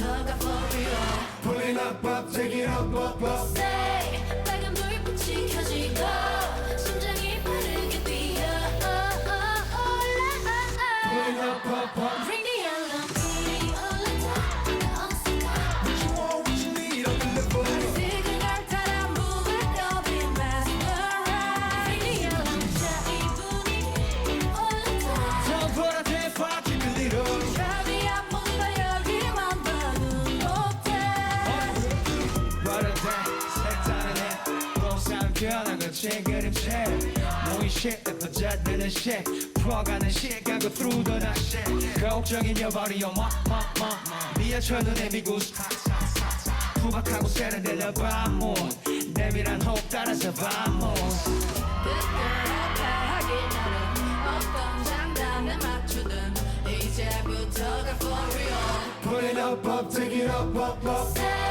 이제부터가 for real. Pulling up, up, take it up, up, up. Say 빨간 불빛이 켜지고 심장이 빠르게 뛰어. Pulling up, up, up. Bring the alarm, 우리 올라타 없을까? What you want, what you need, I'm in the boat. 시그널 따라 move it up in mesmerize. Bring the alarm, 자 이 분위기 올라타. Don't put a damn fuck, keep it lit up. 여기야 뭔가 여기만 봐도 못해. 빠르다, 색다른 해. 로상 변한 거친 그림체. 모인 shit, 퍼져드는 shit. 풀어가는 시간고 through the night shit. 걱정인 your body, your 미어쳐 눈에 미구스. 후박하고 세련되려 밤문. 내밀한 호흡 따라서 밤문. 그때 하기 나름 어떤 장단에 맞추든 이제부터가 for real. Put it up, up, take it up, up, up. Say